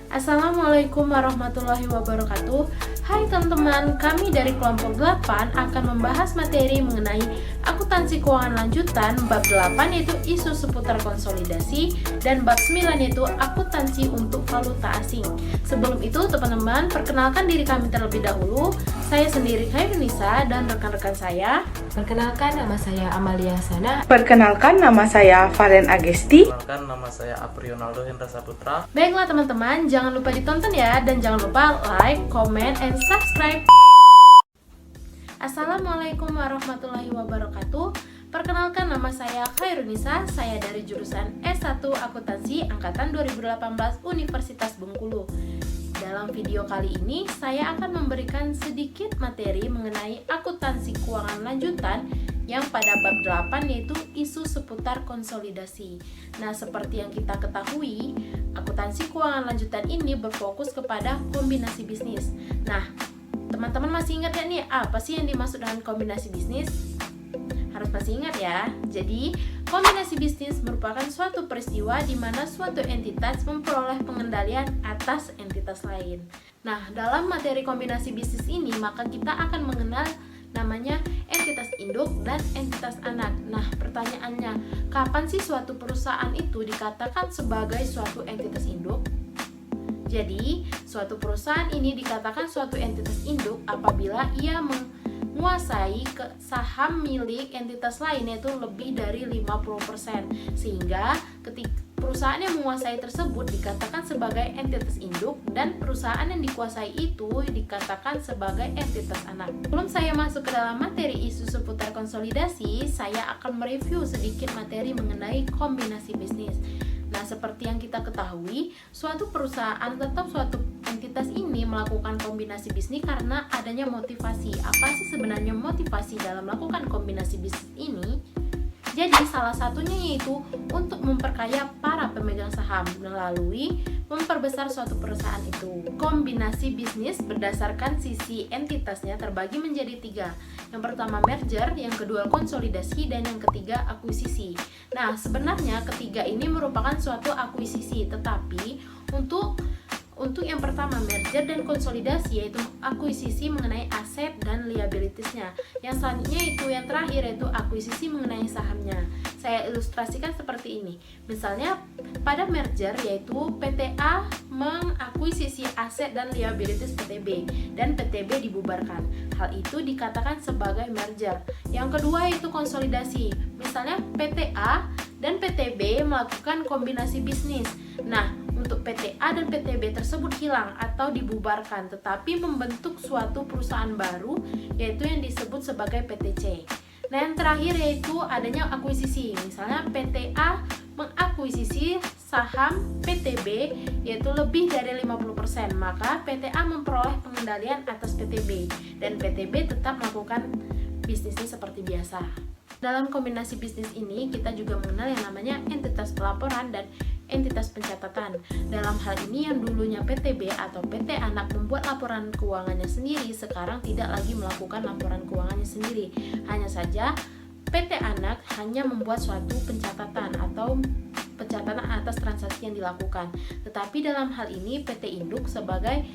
Assalamualaikum warahmatullahi wabarakatuh. Hai teman-teman, kami dari kelompok 8 akan membahas materi mengenai akuntansi keuangan lanjutan bab 8 yaitu isu seputar konsolidasi dan bab 9 yaitu akuntansi untuk valuta asing. Sebelum itu teman-teman, perkenalkan diri kami terlebih dahulu. Saya sendiri Khairunisa dan rekan-rekan saya. Perkenalkan, nama saya Amalia Sana. Perkenalkan, nama saya Valen Agesti. Perkenalkan, nama saya Aprionaldo Hendra Saputra. Baiklah teman-teman, jangan lupa ditonton ya, dan jangan lupa like, comment, and subscribe. Assalamualaikum warahmatullahi wabarakatuh. Perkenalkan, nama saya Khairunisa. Saya dari jurusan S1 Akuntansi Angkatan 2018 Universitas Bengkulu. Dalam video kali ini, saya akan memberikan sedikit materi mengenai akuntansi keuangan lanjutan yang pada bab 8 yaitu isu seputar konsolidasi. Nah, seperti yang kita ketahui, akuntansi keuangan lanjutan ini berfokus kepada kombinasi bisnis. Nah, teman-teman masih ingat ya nih, apa sih yang dimaksud dengan kombinasi bisnis? Harus masih ingat ya. Jadi, kombinasi bisnis merupakan suatu peristiwa di mana suatu entitas memperoleh pengendalian atas entitas lain. Nah, dalam materi kombinasi bisnis ini, maka kita akan mengenal namanya entitas induk dan entitas anak. Nah, pertanyaannya, kapan sih suatu perusahaan itu dikatakan sebagai suatu entitas induk? Jadi, suatu perusahaan ini dikatakan suatu entitas induk apabila ia menguasai saham milik entitas lain yaitu lebih dari 50%, sehingga ketika perusahaan yang menguasai tersebut dikatakan sebagai entitas induk dan perusahaan yang dikuasai itu dikatakan sebagai entitas anak. Sebelum saya masuk ke dalam materi isu seputar konsolidasi, saya akan mereview sedikit materi mengenai kombinasi bisnis. Nah, seperti yang kita ketahui, suatu perusahaan atau suatu entitas ini melakukan kombinasi bisnis karena adanya motivasi. Apa sih sebenarnya motivasi dalam melakukan kombinasi bisnis ini? Jadi, salah satunya yaitu untuk memperkaya para pemegang saham melalui memperbesar suatu perusahaan itu. Kombinasi bisnis berdasarkan sisi entitasnya terbagi menjadi 3. Yang pertama merger, yang kedua konsolidasi, dan yang ketiga akuisisi. Nah, sebenarnya ketiga ini merupakan suatu akuisisi, tetapi untuk yang pertama merger dan konsolidasi yaitu akuisisi mengenai aset dan liabilitiesnya. Yang selanjutnya itu yang terakhir yaitu akuisisi mengenai sahamnya. Saya ilustrasikan seperti ini. Misalnya pada merger yaitu PTA mengakuisisi aset dan liabilities PTB dan PTB dibubarkan. Hal itu dikatakan sebagai merger. Yang kedua yaitu konsolidasi. Misalnya PTA dan PTB melakukan kombinasi bisnis. Nah, untuk PTA dan PTB tersebut hilang atau dibubarkan, tetapi membentuk suatu perusahaan baru yaitu yang disebut sebagai PTC. Nah, yang terakhir yaitu adanya akuisisi. Misalnya PTA mengakuisisi saham PTB yaitu lebih dari 50%, maka PTA memperoleh pengendalian atas PTB dan PTB tetap melakukan bisnisnya seperti biasa. Dalam kombinasi bisnis ini kita juga mengenal yang namanya entitas pelaporan dan entitas pencatatan. Dalam hal ini yang dulunya PTB atau PT Anak membuat laporan keuangannya sendiri, sekarang tidak lagi melakukan laporan keuangannya sendiri. Hanya saja PT Anak hanya membuat suatu pencatatan atau pencatatan atas transaksi yang dilakukan. Tetapi dalam hal ini PT Induk sebagai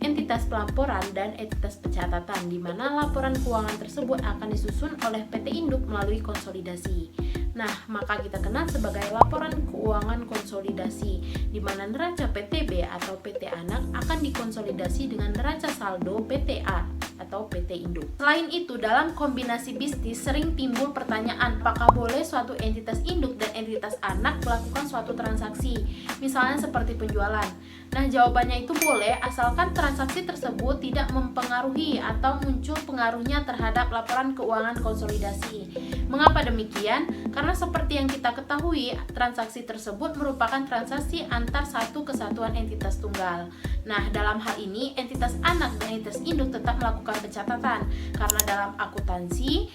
entitas pelaporan dan entitas pencatatan, di mana laporan keuangan tersebut akan disusun oleh PT Induk melalui konsolidasi. Nah, maka kita kenal sebagai laporan keuangan konsolidasi, di mana neraca PTB atau PT Anak akan dikonsolidasi dengan neraca saldo PTA atau PT Induk. Selain itu, dalam kombinasi bisnis sering timbul pertanyaan apakah boleh suatu entitas induk dan entitas anak melakukan suatu transaksi, misalnya seperti penjualan. Nah, jawabannya itu boleh asalkan transaksi tersebut tidak mempengaruhi atau muncul pengaruhnya terhadap laporan keuangan konsolidasi. Mengapa demikian? Karena seperti yang kita ketahui, transaksi tersebut merupakan transaksi antar satu kesatuan entitas tunggal. Nah, dalam hal ini entitas anak dan entitas induk tetap melakukan pencatatan karena dalam akuntansi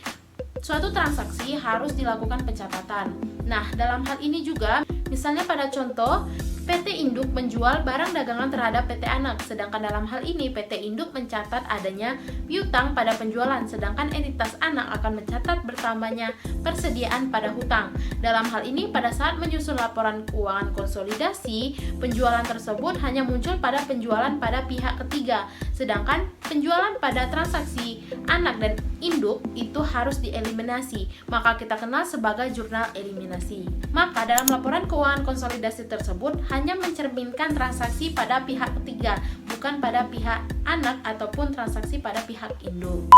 suatu transaksi harus dilakukan pencatatan. Nah, dalam hal ini juga misalnya pada contoh PT Induk menjual barang dagangan terhadap PT Anak, sedangkan dalam hal ini PT Induk mencatat adanya piutang pada penjualan, sedangkan entitas anak akan mencatat bertambahnya persediaan pada hutang. Dalam hal ini, pada saat menyusun laporan keuangan konsolidasi, penjualan tersebut hanya muncul pada penjualan pada pihak ketiga, sedangkan penjualan pada transaksi anak dan induk itu harus dieliminasi, maka kita kenal sebagai jurnal eliminasi. Maka dalam laporan keuangan konsolidasi tersebut hanya mencerminkan transaksi pada pihak ketiga, bukan pada pihak anak ataupun transaksi pada pihak induk.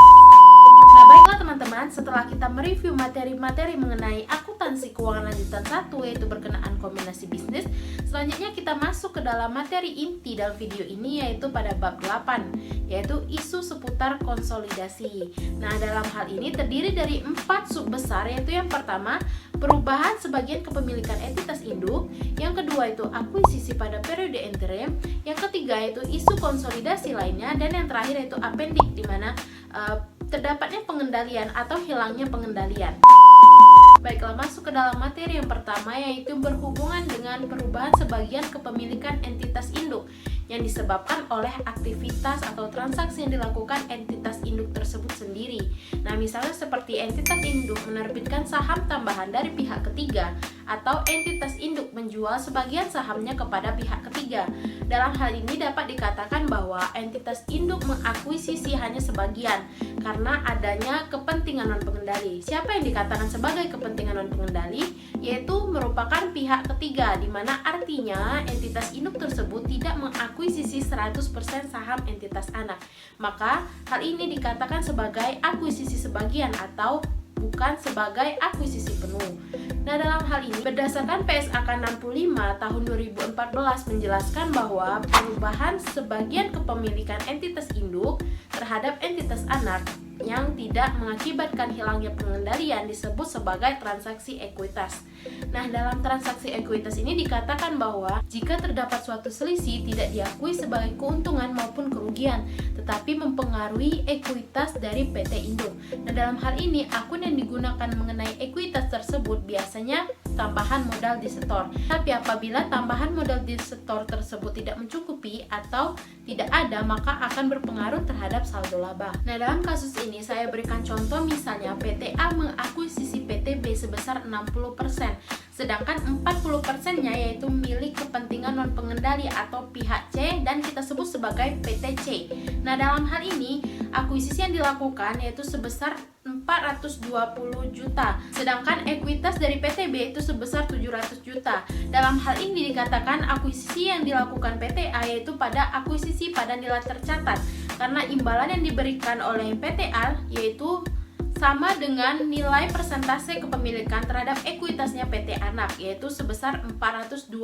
Nah, baiklah teman-teman, setelah kita mereview materi-materi mengenai akuntansi keuangan lanjutan 1 yaitu berkenaan kombinasi bisnis, selanjutnya kita masuk ke dalam materi inti dalam video ini yaitu pada bab 8, yaitu isu seputar konsolidasi. Nah, dalam hal ini terdiri dari 4 sub besar, yaitu yang pertama, perubahan sebagian kepemilikan entitas induk, yang kedua itu akuisisi pada periode interim, yang ketiga yaitu isu konsolidasi lainnya, dan yang terakhir yaitu apendik, di mana terdapatnya pengendalian atau hilangnya pengendalian. Baiklah, masuk ke dalam materi yang pertama, yaitu berhubungan dengan perubahan sebagian kepemilikan entitas induk yang disebabkan oleh aktivitas atau transaksi yang dilakukan entitas induk tersebut sendiri. Nah, misalnya seperti entitas induk menerbitkan saham tambahan dari pihak ketiga, atau entitas induk menjual sebagian sahamnya kepada pihak ketiga. Dalam hal ini dapat dikatakan bahwa entitas induk mengakuisisi hanya sebagian karena adanya kepentingan non-pengendali. Siapa yang dikatakan sebagai kepentingan non-pengendali? Yaitu merupakan pihak ketiga, di mana artinya entitas induk tersebut tidak mengakuisisi 100% saham entitas anak. Maka hal ini dikatakan sebagai akuisisi sebagian atau bukan sebagai akuisisi penuh. Nah, dalam hal ini berdasarkan PSAK 65 tahun 2014 menjelaskan bahwa perubahan sebagian kepemilikan entitas induk terhadap entitas anak yang tidak mengakibatkan hilangnya pengendalian disebut sebagai transaksi ekuitas. Nah, dalam transaksi ekuitas ini dikatakan bahwa jika terdapat suatu selisih tidak diakui sebagai keuntungan maupun kerugian, tetapi mempengaruhi ekuitas dari PT Induk. Nah, dalam hal ini akun yang digunakan mengenai ekuitas tersebut biasanya tambahan modal disetor. Tapi apabila tambahan modal disetor tersebut tidak mencukupi atau tidak ada, maka akan berpengaruh terhadap saldo laba. Nah, dalam kasus ini saya berikan contoh, misalnya PT A mengakuisisi PT B sebesar 60%, sedangkan 40%-nya yaitu milik kepentingan non-pengendali atau pihak C dan kita sebut sebagai PT C. Nah, dalam hal ini akuisisi yang dilakukan yaitu sebesar 420 juta, sedangkan ekuitas dari PT B itu sebesar 700 juta. Dalam hal ini dikatakan akuisisi yang dilakukan PT A yaitu pada akuisisi pada nilai tercatat, karena imbalan yang diberikan oleh PT A yaitu sama dengan nilai persentase kepemilikan terhadap ekuitasnya PT Anak, yaitu sebesar 420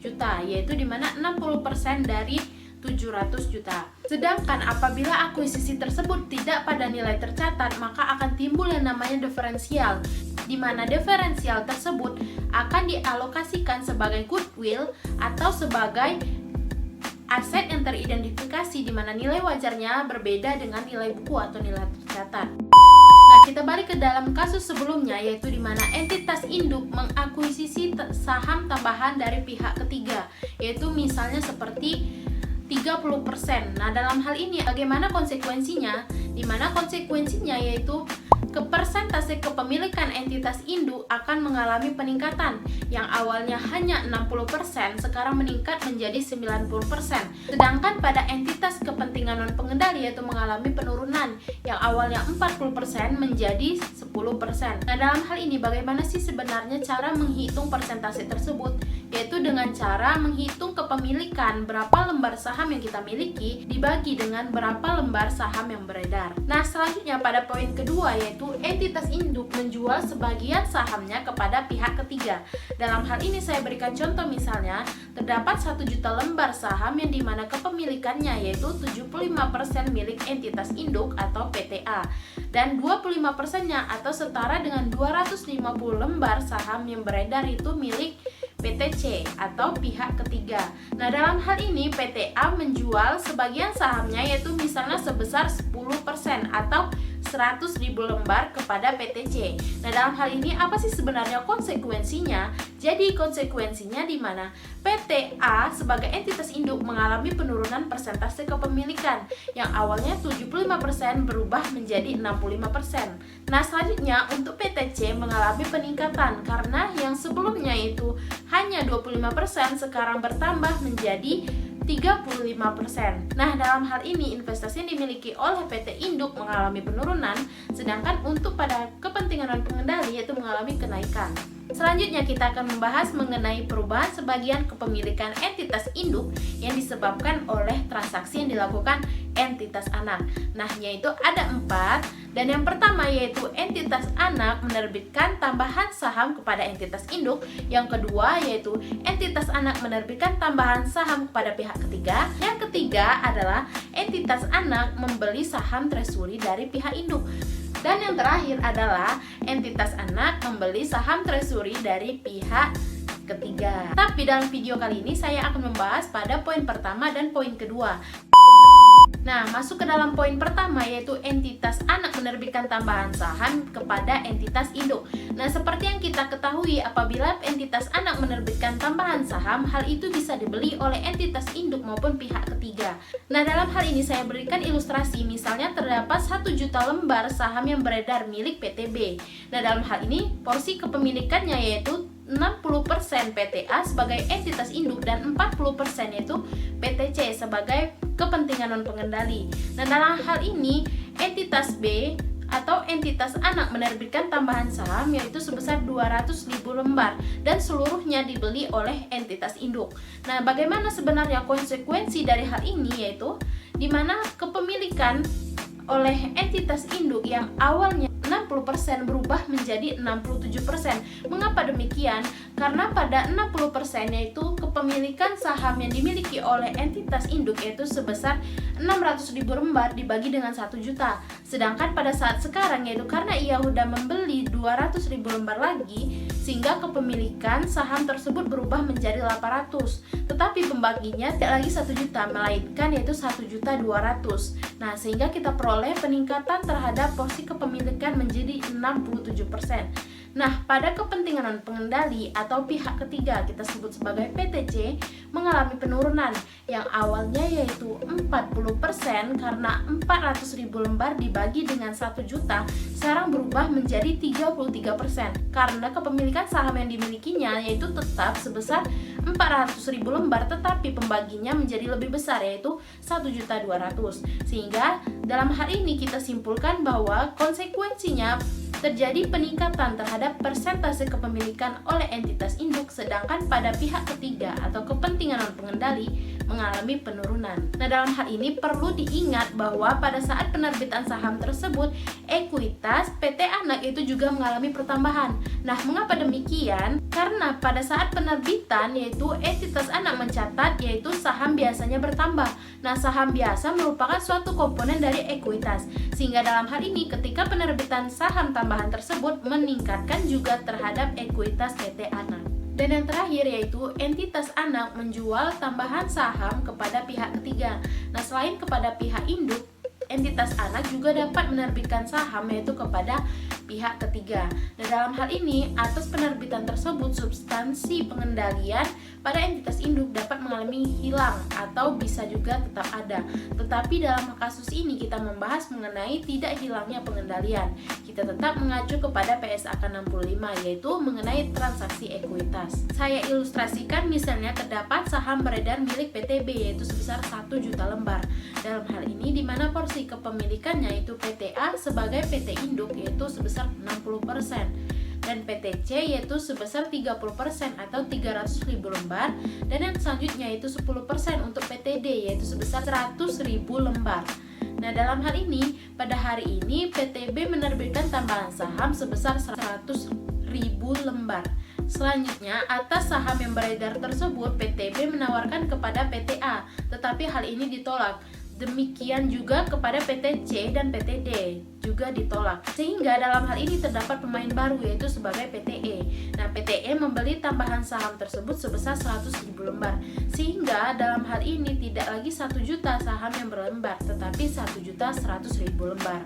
juta, yaitu dimana 60% dari 700 juta. Sedangkan apabila akuisisi tersebut tidak pada nilai tercatat, maka akan timbul yang namanya diferensial, di mana diferensial tersebut akan dialokasikan sebagai goodwill atau sebagai aset yang teridentifikasi, di mana nilai wajarnya berbeda dengan nilai buku atau nilai tercatat. Nah, kita balik ke dalam kasus sebelumnya, yaitu di mana entitas induk mengakuisisi saham tambahan dari pihak ketiga, yaitu misalnya seperti 30%. Nah, dalam hal ini bagaimana konsekuensinya? Di mana konsekuensinya yaitu persentase kepemilikan entitas induk akan mengalami peningkatan, yang awalnya hanya 60% sekarang meningkat menjadi 90%. Sedangkan pada entitas kepentingan non-pengendali yaitu mengalami penurunan, yang awalnya 40% menjadi 10%. Nah, dalam hal ini bagaimana sih sebenarnya cara menghitung persentase tersebut? Yaitu dengan cara menghitung kepemilikan, berapa lembar saham yang kita miliki dibagi dengan berapa lembar saham yang beredar. Nah, selanjutnya pada poin kedua, yaitu entitas induk menjual sebagian sahamnya kepada pihak ketiga. Dalam hal ini saya berikan contoh, misalnya terdapat 1 juta lembar saham yang dimana kepemilikannya yaitu 75% milik entitas induk atau PT A, dan 25%-nya atau setara dengan 250 lembar saham yang beredar itu milik PT C atau pihak ketiga. Nah, dalam hal ini PT A menjual sebagian sahamnya yaitu misalnya sebesar 10% atau 100.000 lembar kepada PT C. Nah, dalam hal ini apa sih sebenarnya konsekuensinya? Jadi konsekuensinya di mana PT A sebagai entitas induk mengalami penurunan persentase kepemilikan yang awalnya 75% berubah menjadi 65%. Nah, selanjutnya untuk PT C mengalami peningkatan karena yang sebelumnya itu hanya 25% sekarang bertambah menjadi 35%. Nah, dalam hal ini investasi yang dimiliki oleh PT induk mengalami penurunan, sedangkan untuk pada kepentingan dan pengendali yaitu mengalami kenaikan. Selanjutnya kita akan membahas mengenai perubahan sebagian kepemilikan entitas induk yang disebabkan oleh transaksi yang dilakukan entitas anak. Nah, yaitu ada 4, dan yang pertama yaitu entitas anak menerbitkan tambahan saham kepada entitas induk. Yang kedua yaitu entitas anak menerbitkan tambahan saham kepada pihak ketiga. Yang ketiga adalah entitas anak membeli saham treasury dari pihak induk. Dan yang terakhir adalah entitas anak membeli saham treasury dari pihak ketiga. Tapi dalam video kali ini saya akan membahas pada poin pertama dan poin kedua. Nah, masuk ke dalam poin pertama yaitu entitas anak menerbitkan tambahan saham kepada entitas induk. Nah, seperti yang kita ketahui, apabila entitas anak menerbitkan tambahan saham, hal itu bisa dibeli oleh entitas induk maupun pihak ketiga. Nah, dalam hal ini saya berikan ilustrasi, misalnya terdapat 1 juta lembar saham yang beredar milik PTB. Nah, dalam hal ini porsi kepemilikannya yaitu 60% PT A sebagai entitas induk dan 40% yaitu PT C sebagai kepentingan non pengendali. Nah, dalam hal ini entitas B atau entitas anak menerbitkan tambahan saham yaitu sebesar 200.000 lembar dan seluruhnya dibeli oleh entitas induk. Nah, bagaimana sebenarnya konsekuensi dari hal ini, yaitu di mana kepemilikan oleh entitas induk yang awalnya 60% berubah menjadi 67%. Mengapa demikian? Karena pada 60% yaitu kepemilikan saham yang dimiliki oleh entitas induk yaitu sebesar 600.000 lembar dibagi dengan 1 juta. Sedangkan pada saat sekarang yaitu karena ia sudah membeli 200.000 lembar lagi, sehingga kepemilikan saham tersebut berubah menjadi 800. Tetapi pembaginya tidak lagi 1 juta melainkan yaitu 1.200.000. Nah, sehingga kita peroleh peningkatan terhadap porsi kepemilikan menjadi 67%. Nah, pada kepentingan non pengendali atau pihak ketiga kita sebut sebagai PT C mengalami penurunan yang awalnya yaitu 40% karena 400.000 lembar dibagi dengan 1 juta sekarang berubah menjadi 33% karena kepemilikan saham yang dimilikinya yaitu tetap sebesar 400.000 lembar tetapi pembaginya menjadi lebih besar yaitu 1.200.000. Sehingga dalam hal ini kita simpulkan bahwa konsekuensinya terjadi peningkatan terhadap persentase kepemilikan oleh entitas induk, sedangkan pada pihak ketiga atau kepentingan non pengendali mengalami penurunan. Nah, dalam hal ini perlu diingat bahwa pada saat penerbitan saham tersebut, ekuitas PT anak itu juga mengalami pertambahan. Nah, mengapa demikian? Karena pada saat penerbitan yaitu entitas anak mencatat yaitu saham biasanya bertambah. Nah, saham biasa merupakan suatu komponen dari ekuitas. Sehingga dalam hal ini ketika penerbitan saham tambahan tersebut meningkatkan juga terhadap ekuitas PT anak. Dan yang terakhir yaitu entitas anak menjual tambahan saham kepada pihak ketiga. Nah, selain kepada pihak induk, entitas anak juga dapat menerbitkan saham yaitu kepada pihak ketiga. Nah, dalam hal ini atas penerbitan tersebut substansi pengendalian pada entitas induk dapat mengalami hilang atau bisa juga tetap ada. Tetapi dalam kasus ini kita membahas mengenai tidak hilangnya pengendalian. Kita tetap mengacu kepada PSAK 65 yaitu mengenai transaksi ekuitas. Saya ilustrasikan misalnya terdapat saham beredar milik PTB yaitu sebesar 1 juta lembar. Dalam hal ini di mana porsi kepemilikannya yaitu PT A sebagai PT induk yaitu sebesar 60% dan PT C yaitu sebesar 30% atau 300.000 lembar, dan yang selanjutnya yaitu 10% untuk PT D yaitu sebesar 100.000 lembar. Nah, dalam hal ini pada hari ini PTB menerbitkan tambahan saham sebesar 100.000 lembar. Selanjutnya, atas saham yang beredar tersebut PTB menawarkan kepada PT A, tetapi hal ini ditolak. Demikian juga kepada PT C dan PT D juga ditolak. Sehingga dalam hal ini terdapat pemain baru yaitu sebagai PT E. Nah, PT E membeli tambahan saham tersebut sebesar 100.000 lembar. Sehingga dalam hal ini tidak lagi 1 juta saham yang berlembar, tetapi 1.100.000 lembar.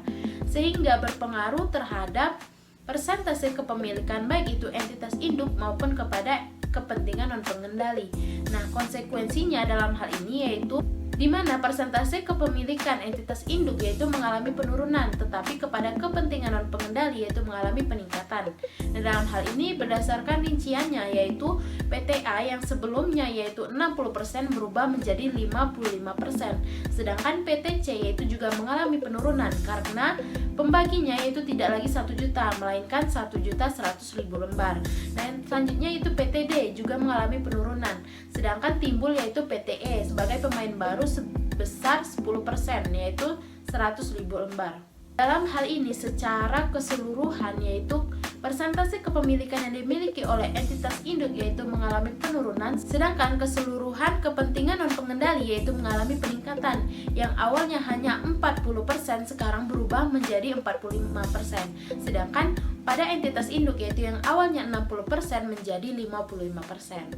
sehingga berpengaruh terhadap persentase kepemilikan baik itu entitas induk maupun kepada kepentingan non pengendali. Nah, konsekuensinya dalam hal ini yaitu di mana persentase kepemilikan entitas induk yaitu mengalami penurunan, tetapi kepada kepentingan non pengendali yaitu mengalami peningkatan. Nah, dalam hal ini berdasarkan rinciannya yaitu PTA yang sebelumnya yaitu 60% berubah menjadi 55%, sedangkan PTC yaitu juga mengalami penurunan karena pembaginya yaitu tidak lagi 1 juta melainkan 1.100.000 lembar. Dan selanjutnya itu PTD juga mengalami penurunan, sedangkan timbul yaitu PTE sebagai pemain baru sebesar 10% yaitu 100.000 lembar. Dalam hal ini secara keseluruhan yaitu persentase kepemilikan yang dimiliki oleh entitas induk yaitu mengalami penurunan, sedangkan keseluruhan kepentingan non pengendali yaitu mengalami peningkatan yang awalnya hanya 40% sekarang berubah menjadi 45%, sedangkan pada entitas induk yaitu yang awalnya 60% menjadi 55%.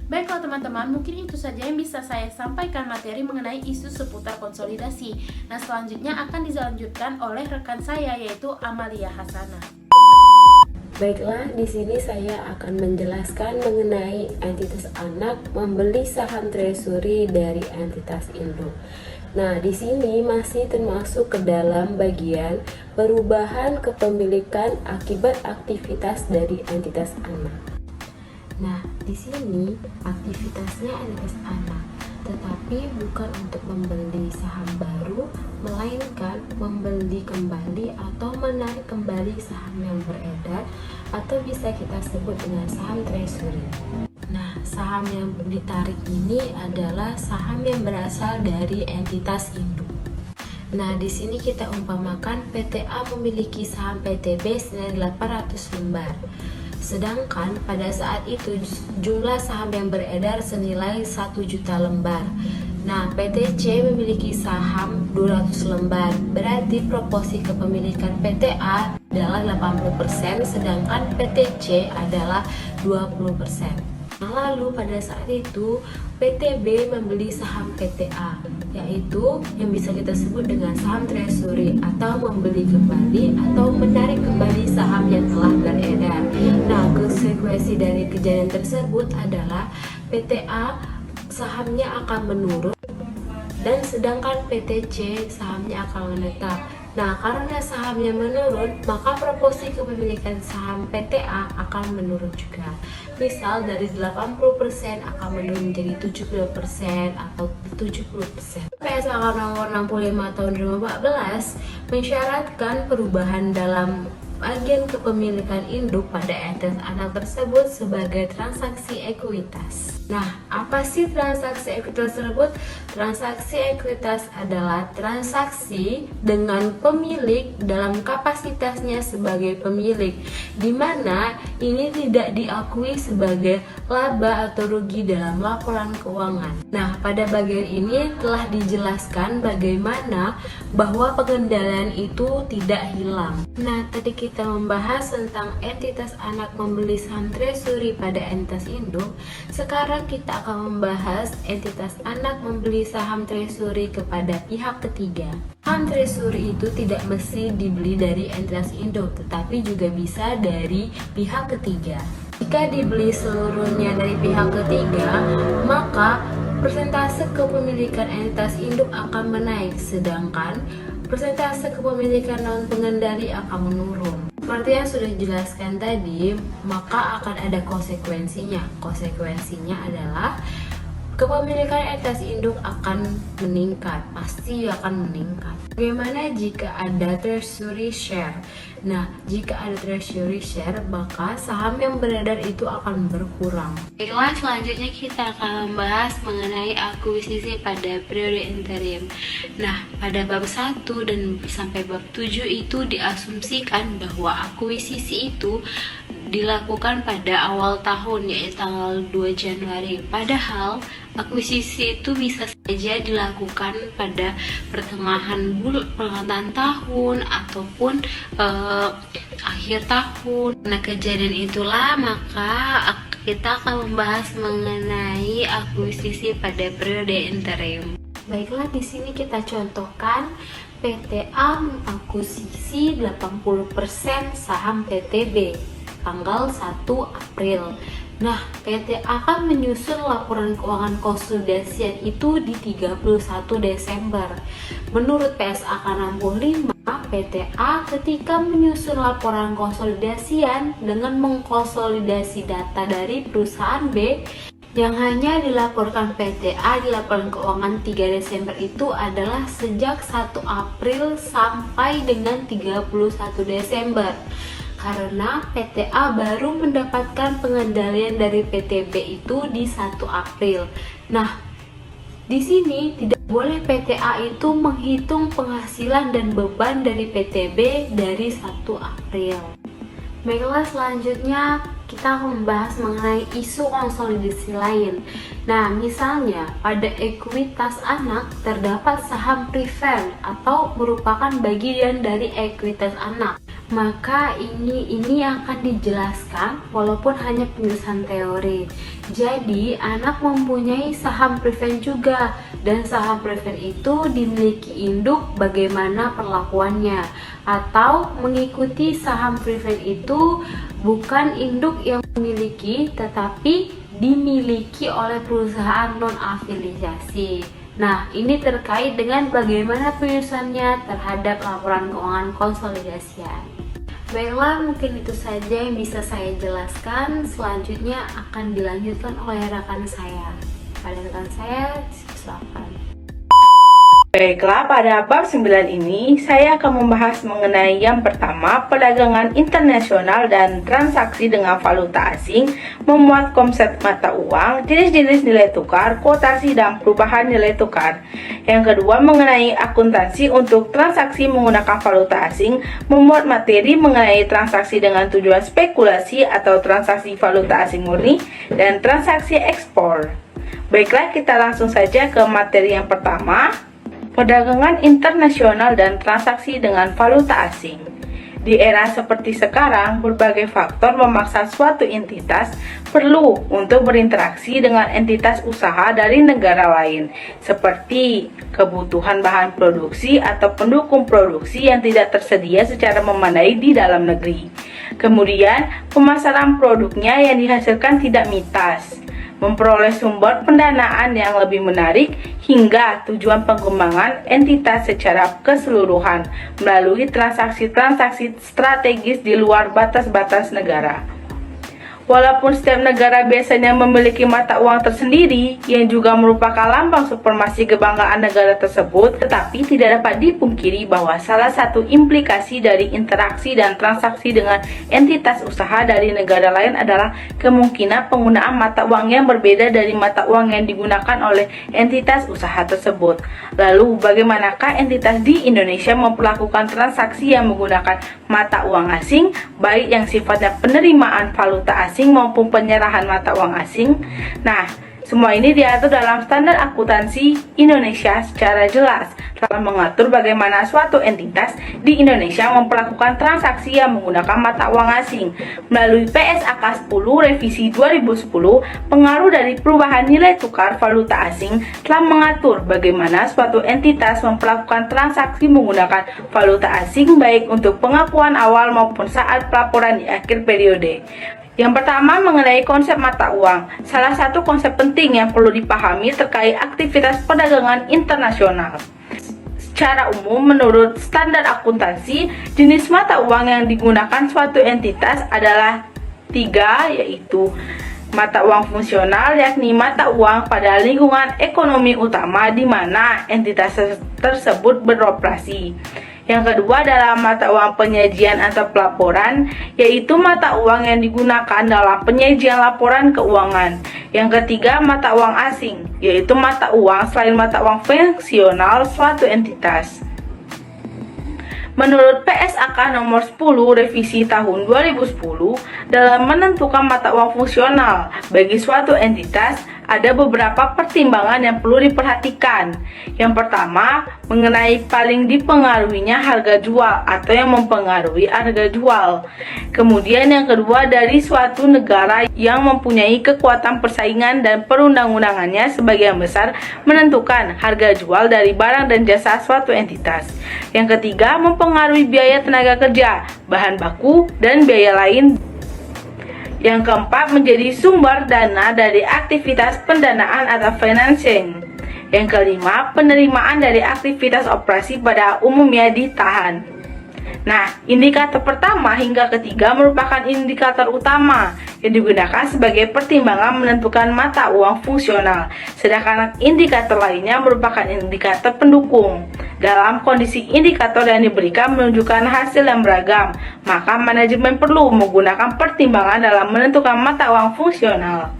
Baiklah teman-teman, mungkin itu saja yang bisa saya sampaikan materi mengenai isu seputar konsolidasi. Nah, selanjutnya akan dilanjutkan oleh rekan saya yaitu Amalia Hasanah. Baiklah, di sini saya akan menjelaskan mengenai entitas anak membeli saham treasury dari entitas induk. Nah, di sini masih termasuk ke dalam bagian perubahan kepemilikan akibat aktivitas dari entitas anak. Nah, di sini aktivitasnya entitas anak, tetapi bukan untuk membeli saham baru, melainkan membeli kembali atau menarik kembali saham yang beredar atau bisa kita sebut dengan saham treasury. Nah, saham yang ditarik ini adalah saham yang berasal dari entitas induk. Nah, di sini kita umpamakan PTA memiliki saham PTB senilai 800 lembar. Sedangkan pada saat itu jumlah saham yang beredar senilai 1 juta lembar. Nah, PTC memiliki saham 200 lembar. Berarti proporsi kepemilikan PTA adalah 80%, sedangkan PTC adalah 20%. Nah, lalu pada saat itu PTB membeli saham PTA, yaitu yang bisa kita sebut dengan saham treasury atau membeli kembali atau menarik kembali saham yang telah beredar. Nah, konsekuensi dari kejadian tersebut adalah PTA sahamnya akan menurun dan sedangkan PTC sahamnya akan menetap. Nah, karena sahamnya menurun, maka proporsi kepemilikan saham PTA akan menurun juga. Misal dari 80% akan menurun menjadi 70% atau 70%. PSAK nomor 65 tahun 2014 mensyaratkan perubahan dalam bagian kepemilikan induk pada entitas anak tersebut sebagai transaksi ekuitas. Nah, apa sih transaksi ekuitas tersebut? Transaksi ekuitas adalah transaksi dengan pemilik dalam kapasitasnya sebagai pemilik, di mana ini tidak diakui sebagai laba atau rugi dalam laporan keuangan. Nah, pada bagian ini telah dijelaskan bagaimana bahwa pengendalian itu tidak hilang. Nah, tadi kita membahas tentang entitas anak membeli saham treasury pada entitas induk. Sekarang kita akan membahas entitas anak membeli saham treasury kepada pihak ketiga. Saham treasury itu tidak mesti dibeli dari entitas induk, tetapi juga bisa dari pihak ketiga. Jika dibeli seluruhnya dari pihak ketiga, maka persentase kepemilikan entitas induk akan menaik, sedangkan persentase kepemilikan non pengendali akan menurun. Seperti yang sudah dijelaskan tadi, maka akan ada konsekuensinya. Konsekuensinya adalah kepemilikan entitas induk akan meningkat, pasti akan meningkat. Bagaimana jika ada treasury share? Nah, jika ada treasury share, maka saham yang beredar itu akan berkurang. Baiklah, selanjutnya kita akan membahas mengenai akuisisi pada periode interim. Nah, pada bab 1 dan sampai bab 7 itu diasumsikan bahwa akuisisi itu dilakukan pada awal tahun, yaitu tanggal 2 Januari. Padahal akuisisi itu bisa saja dilakukan pada pertengahan tahun ataupun akhir tahun. Nah, kejadian itulah maka kita akan membahas mengenai akuisisi pada periode interim. Baiklah, di sini kita contohkan PTA mengakuisisi 80% saham PTB tanggal 1 April. Nah, PT akan menyusun laporan keuangan konsolidasian itu di 31 Desember. Menurut PSAK 65, PTA ketika menyusun laporan konsolidasian dengan mengkonsolidasi data dari perusahaan B yang hanya dilaporkan PTA di laporan keuangan 3 Desember itu adalah sejak 1 April sampai dengan 31 Desember. Karena PTA baru mendapatkan pengendalian dari PTB itu di 1 April. Nah, di sini tidak boleh PTA itu menghitung penghasilan dan beban dari PTB dari 1 April. Baiklah, selanjutnya kita akan membahas mengenai isu konsolidasi lain. Nah, misalnya pada ekuitas anak terdapat saham preferred atau merupakan bagian dari ekuitas anak. Maka ini akan dijelaskan walaupun hanya penjelasan teori. Jadi anak mempunyai saham preferred juga, dan saham preferred itu dimiliki induk bagaimana perlakuannya, atau mengikuti saham preferred itu bukan induk yang memiliki tetapi dimiliki oleh perusahaan non afiliasi. Nah, ini terkait dengan bagaimana penyusunannya terhadap laporan keuangan konsolidasian. Baiklah, mungkin itu saja yang bisa saya jelaskan. Selanjutnya akan dilanjutkan oleh rekan saya. Pada rekan saya, silakan. Baiklah, pada bab 9 ini saya akan membahas mengenai yang pertama, perdagangan internasional dan transaksi dengan valuta asing, memuat konsep mata uang, jenis-jenis nilai tukar, kuotasi dan perubahan nilai tukar. Yang kedua, mengenai akuntansi untuk transaksi menggunakan valuta asing, memuat materi mengenai transaksi dengan tujuan spekulasi atau transaksi valuta asing murni, dan transaksi ekspor. Baiklah, kita langsung saja ke materi yang pertama. Perdagangan internasional dan transaksi dengan valuta asing. Di era seperti sekarang, berbagai faktor memaksa suatu entitas perlu untuk berinteraksi dengan entitas usaha dari negara lain, seperti kebutuhan bahan produksi atau pendukung produksi yang tidak tersedia secara memadai di dalam negeri. Kemudian, pemasaran produknya yang dihasilkan tidak mitas, memperoleh sumber pendanaan yang lebih menarik, hingga tujuan pengembangan entitas secara keseluruhan melalui transaksi-transaksi strategis di luar batas-batas negara. Walaupun setiap negara biasanya memiliki mata uang tersendiri yang juga merupakan lambang supremasi kebanggaan negara tersebut, tetapi tidak dapat dipungkiri bahwa salah satu implikasi dari interaksi dan transaksi dengan entitas usaha dari negara lain adalah kemungkinan penggunaan mata uang yang berbeda dari mata uang yang digunakan oleh entitas usaha tersebut. Lalu, bagaimanakah entitas di Indonesia memperlakukan transaksi yang menggunakan mata uang asing, baik yang sifatnya penerimaan valuta asing maupun penyerahan mata uang asing? Nah, semua ini diatur dalam standar akuntansi Indonesia secara jelas, telah mengatur bagaimana suatu entitas di Indonesia memperlakukan transaksi yang menggunakan mata uang asing. Melalui PSAK 10 revisi 2010, pengaruh dari perubahan nilai tukar valuta asing telah mengatur bagaimana suatu entitas memperlakukan transaksi menggunakan valuta asing, baik untuk pengakuan awal maupun saat pelaporan di akhir periode. Yang pertama, mengenai konsep mata uang. Salah satu konsep penting yang perlu dipahami terkait aktivitas perdagangan internasional. Secara umum, menurut standar akuntansi, jenis mata uang yang digunakan suatu entitas adalah 3, yaitu mata uang fungsional, yakni mata uang pada lingkungan ekonomi utama di mana entitas tersebut beroperasi. Yang kedua adalah mata uang penyajian atau pelaporan, yaitu mata uang yang digunakan dalam penyajian laporan keuangan. Yang ketiga, mata uang asing, yaitu mata uang selain mata uang fungsional suatu entitas. Menurut PSAK nomor 10 revisi tahun 2010, dalam menentukan mata uang fungsional bagi suatu entitas ada beberapa pertimbangan yang perlu diperhatikan. Yang pertama, mengenai paling dipengaruhinya harga jual atau yang mempengaruhi harga jual. Kemudian yang kedua, dari suatu negara yang mempunyai kekuatan persaingan dan perundang-undangannya sebagian besar menentukan harga jual dari barang dan jasa suatu entitas. Yang ketiga, mempengaruhi biaya tenaga kerja, bahan baku, dan biaya lain. Yang keempat, menjadi sumber dana dari aktivitas pendanaan atau financing. Yang kelima, penerimaan dari aktivitas operasi pada umumnya ditahan. Nah, indikator pertama hingga ketiga merupakan indikator utama yang digunakan sebagai pertimbangan menentukan mata uang fungsional, sedangkan indikator lainnya merupakan indikator pendukung. Dalam kondisi indikator yang diberikan menunjukkan hasil yang beragam, maka manajemen perlu menggunakan pertimbangan dalam menentukan mata uang fungsional.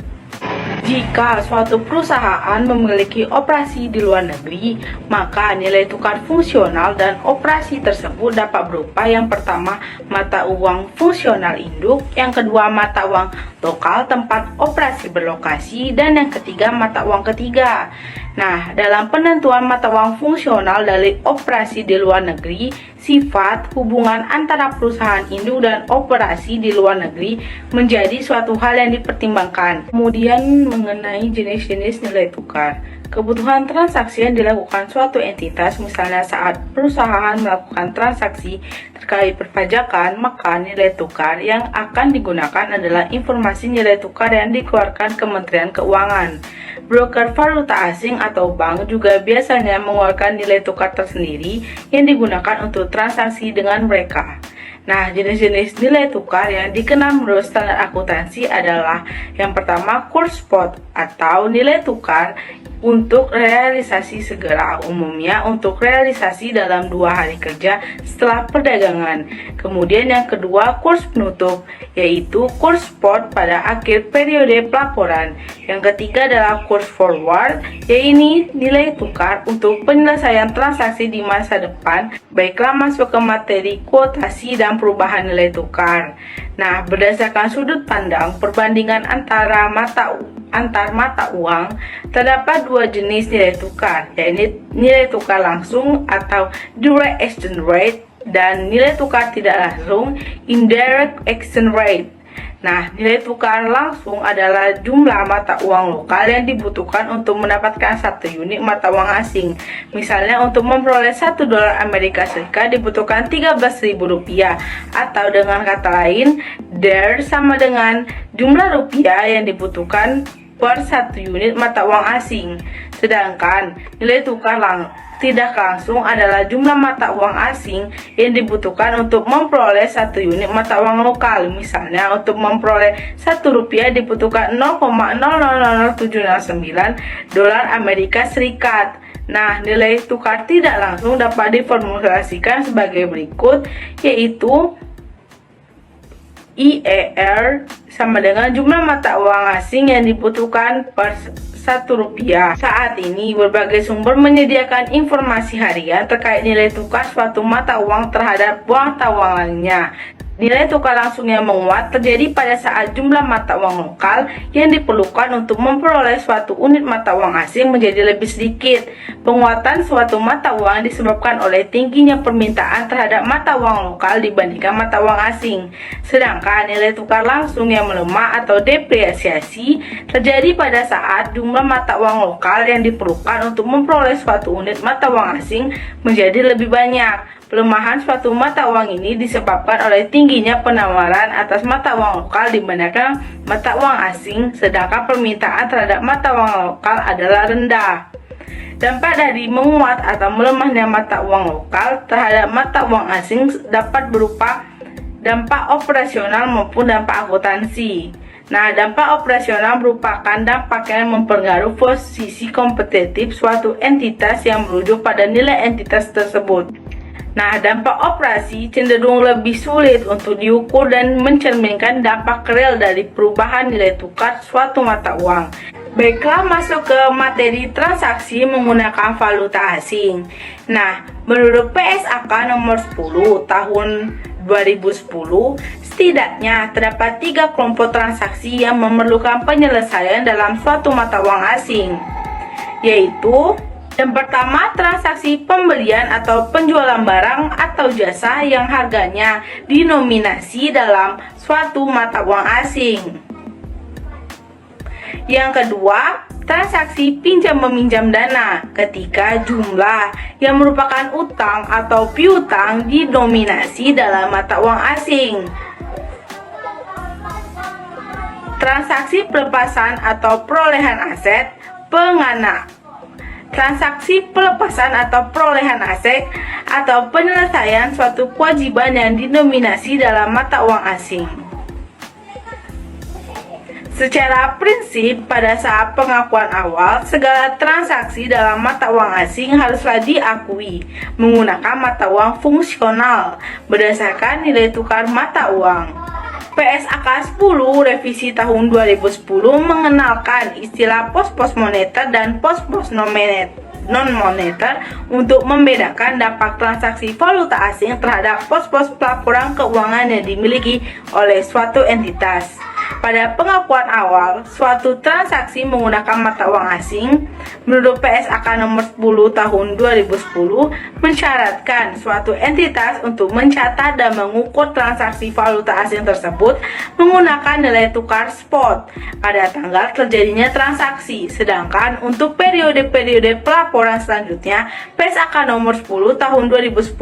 Jika suatu perusahaan memiliki operasi di luar negeri, maka nilai tukar fungsional dan operasi tersebut dapat berupa yang pertama mata uang fungsional induk, yang kedua mata uang lokal tempat operasi berlokasi, dan yang ketiga mata uang ketiga. Nah, dalam penentuan mata uang fungsional dari operasi di luar negeri, sifat hubungan antara perusahaan induk dan operasi di luar negeri menjadi suatu hal yang dipertimbangkan. Kemudian mengenai jenis-jenis nilai tukar. Kebutuhan transaksi yang dilakukan suatu entitas, misalnya saat perusahaan melakukan transaksi terkait perpajakan, maka nilai tukar yang akan digunakan adalah informasi nilai tukar yang dikeluarkan Kementerian Keuangan. Broker valuta asing atau bank juga biasanya mengeluarkan nilai tukar tersendiri yang digunakan untuk transaksi dengan mereka. Nah, jenis-jenis nilai tukar yang dikenal menurut standar akuntansi adalah yang pertama kurs spot atau nilai tukar untuk realisasi segera, umumnya untuk realisasi dalam 2 hari kerja setelah perdagangan. Kemudian yang kedua kurs penutup, yaitu kurs spot pada akhir periode pelaporan. Yang ketiga adalah kurs forward, yaitu nilai tukar untuk penyelesaian transaksi di masa depan. Baiklah, masuk ke materi kuotasi dan perubahan nilai tukar. Nah, berdasarkan sudut pandang perbandingan antar mata uang, terdapat 2 jenis nilai tukar, yaitu nilai tukar langsung atau direct exchange rate dan nilai tukar tidak langsung indirect exchange rate. Nah, nilai tukar langsung adalah jumlah mata uang lokal yang dibutuhkan untuk mendapatkan 1 unit mata uang asing. Misalnya untuk memperoleh 1 dolar Amerika Serikat dibutuhkan Rp13.000, atau dengan kata lain, DER sama dengan jumlah rupiah yang dibutuhkan per 1 unit mata uang asing. Sedangkan nilai tukar tidak langsung adalah jumlah mata uang asing yang dibutuhkan untuk memperoleh 1 unit mata uang lokal. Misalnya untuk memperoleh 1 rupiah dibutuhkan 0,000709 dolar Amerika Serikat. Nah, nilai tukar tidak langsung dapat diformulasikan sebagai berikut, yaitu IER sama dengan jumlah mata uang asing yang dibutuhkan per 1 rupiah. Saat ini berbagai sumber menyediakan informasi harian terkait nilai tukar suatu mata uang terhadap mata uang lainnya. Nilai tukar langsung yang menguat terjadi pada saat jumlah mata uang lokal yang diperlukan untuk memperoleh suatu unit mata uang asing menjadi lebih sedikit. Penguatan suatu mata uang disebabkan oleh tingginya permintaan terhadap mata uang lokal dibandingkan mata uang asing. Sedangkan nilai tukar langsung yang melemah atau depresiasi terjadi pada saat jumlah mata uang lokal yang diperlukan untuk memperoleh suatu unit mata uang asing menjadi lebih banyak. Pelemahan suatu mata uang ini disebabkan oleh tingginya penawaran atas mata uang lokal dibandingkan mata uang asing, sedangkan permintaan terhadap mata uang lokal adalah rendah. Dampak dari menguat atau melemahnya mata uang lokal terhadap mata uang asing dapat berupa dampak operasional maupun dampak akuntansi. Nah, dampak operasional merupakan dampak yang mempengaruhi posisi kompetitif suatu entitas yang merujuk pada nilai entitas tersebut. Nah, dampak operasi cenderung lebih sulit untuk diukur dan mencerminkan dampak real dari perubahan nilai tukar suatu mata uang. Baiklah, masuk ke materi transaksi menggunakan valuta asing. Nah, menurut PSAK nomor 10 tahun 2010, Setidaknya terdapat 3 kelompok transaksi yang memerlukan penyelesaian dalam suatu mata uang asing, yaitu yang pertama, transaksi pembelian atau penjualan barang atau jasa yang harganya dinominasi dalam suatu mata uang asing. Yang kedua, transaksi pinjam-meminjam dana ketika jumlah yang merupakan utang atau piutang dinominasi dalam mata uang asing. Transaksi pelepasan atau perolehan aset pengana. Transaksi pelepasan atau perolehan aset atau penyelesaian suatu kewajiban yang dinominasi dalam mata uang asing. Secara prinsip, pada saat pengakuan awal, segala transaksi dalam mata uang asing haruslah diakui menggunakan mata uang fungsional berdasarkan nilai tukar mata uang. PSAK 10 revisi tahun 2010 mengenalkan istilah pos-pos moneter dan pos-pos non-moneter untuk membedakan dampak transaksi valuta asing terhadap pos-pos pelaporan keuangan yang dimiliki oleh suatu entitas. Pada pengakuan awal, suatu transaksi menggunakan mata uang asing menurut PSAK nomor 10 tahun 2010 mensyaratkan suatu entitas untuk mencatat dan mengukur transaksi valuta asing tersebut menggunakan nilai tukar spot pada tanggal terjadinya transaksi. Sedangkan untuk periode-periode pelaporan selanjutnya, PSAK nomor 10 tahun 2010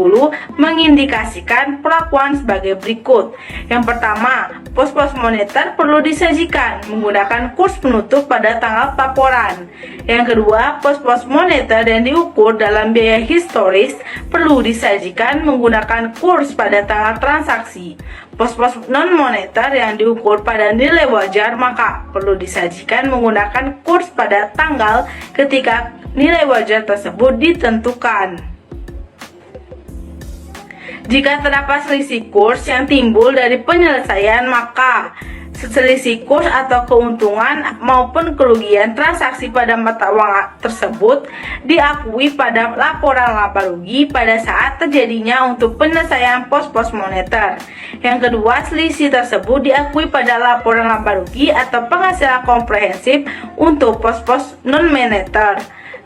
mengindikasikan perlakuan sebagai berikut. Yang pertama, pos-pos moneter perlu disajikan menggunakan kurs penutup pada tanggal pelaporan. Yang kedua, pos-pos moneter yang diukur dalam biaya historis perlu disajikan menggunakan kurs pada tanggal transaksi. Pos-pos non-moneter yang diukur pada nilai wajar maka perlu disajikan menggunakan kurs pada tanggal ketika nilai wajar tersebut ditentukan. Jika terdapat selisih kurs yang timbul dari penyelesaian, maka selisih kurs atau keuntungan maupun kerugian transaksi pada mata uang tersebut diakui pada laporan laba rugi pada saat terjadinya untuk penyelesaian pos-pos moneter. Yang kedua, selisih tersebut diakui pada laporan laba rugi atau penghasilan komprehensif untuk pos-pos non-moneter,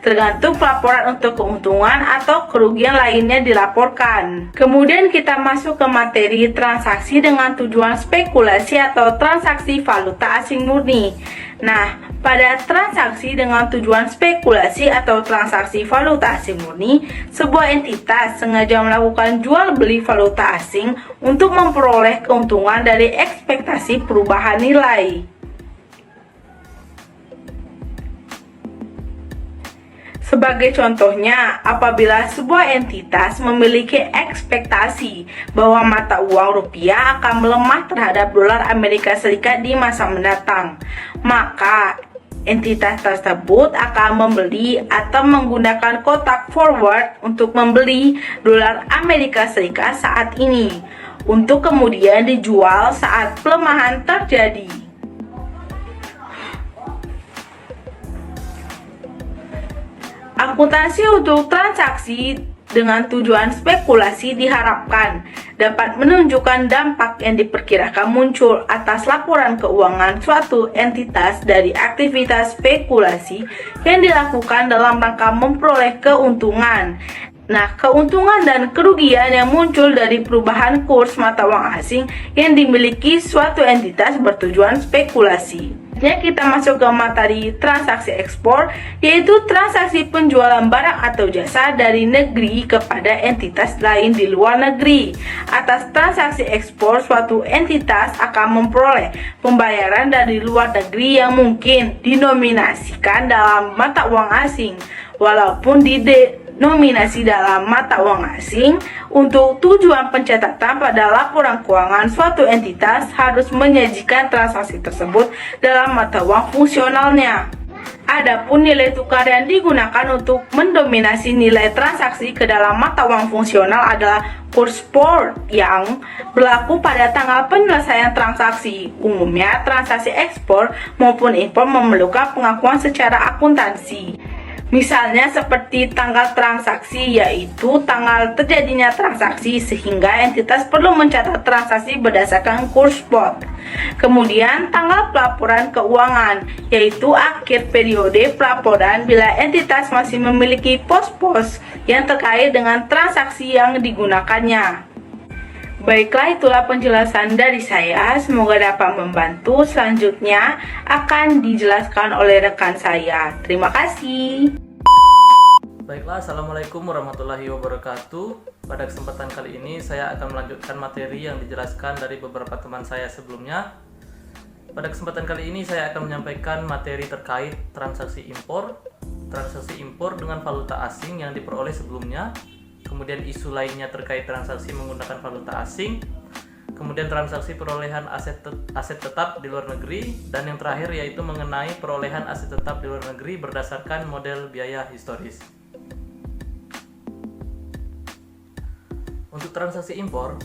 tergantung pelaporan untuk keuntungan atau kerugian lainnya dilaporkan. Kemudian kita masuk ke materi transaksi dengan tujuan spekulasi atau transaksi valuta asing murni. Nah, pada transaksi dengan tujuan spekulasi atau transaksi valuta asing murni, sebuah entitas sengaja melakukan jual beli valuta asing untuk memperoleh keuntungan dari ekspektasi perubahan nilai. Sebagai contohnya, apabila sebuah entitas memiliki ekspektasi bahwa mata uang rupiah akan melemah terhadap dolar Amerika Serikat di masa mendatang, maka entitas tersebut akan membeli atau menggunakan kotak forward untuk membeli dolar Amerika Serikat saat ini, untuk kemudian dijual saat pelemahan terjadi. Akuntansi untuk transaksi dengan tujuan spekulasi diharapkan dapat menunjukkan dampak yang diperkirakan muncul atas laporan keuangan suatu entitas dari aktivitas spekulasi yang dilakukan dalam rangka memperoleh keuntungan. Nah, keuntungan dan kerugian yang muncul dari perubahan kurs mata uang asing yang dimiliki suatu entitas bertujuan spekulasi. Kita masuk ke materi transaksi ekspor, yaitu transaksi penjualan barang atau jasa dari negeri kepada entitas lain di luar negeri. Atas transaksi ekspor, suatu entitas akan memperoleh pembayaran dari luar negeri yang mungkin dinominasikan dalam mata uang asing, walaupun denominasi dalam mata uang asing. Untuk tujuan pencatatan pada laporan keuangan, suatu entitas harus menyajikan transaksi tersebut dalam mata uang fungsionalnya. Adapun nilai tukar yang digunakan untuk mendominasi nilai transaksi ke dalam mata uang fungsional adalah kurs spot yang berlaku pada tanggal penyelesaian transaksi. Umumnya, transaksi ekspor maupun impor memerlukan pengakuan secara akuntansi. Misalnya seperti tanggal transaksi, yaitu tanggal terjadinya transaksi sehingga entitas perlu mencatat transaksi berdasarkan kurs spot. Kemudian tanggal pelaporan keuangan, yaitu akhir periode pelaporan bila entitas masih memiliki pos-pos yang terkait dengan transaksi yang digunakannya. Baiklah, itulah penjelasan dari saya. Semoga dapat membantu. Selanjutnya akan dijelaskan oleh rekan saya. Terima kasih. Baiklah, Assalamualaikum warahmatullahi wabarakatuh. Pada kesempatan kali ini saya akan melanjutkan materi yang dijelaskan dari beberapa teman saya sebelumnya. Pada kesempatan kali ini saya akan menyampaikan materi terkait transaksi impor dengan valuta asing yang diperoleh sebelumnya, kemudian isu lainnya terkait transaksi menggunakan valuta asing, kemudian transaksi perolehan aset tetap di luar negeri, dan yang terakhir yaitu mengenai perolehan aset tetap di luar negeri berdasarkan model biaya historis. Untuk transaksi impor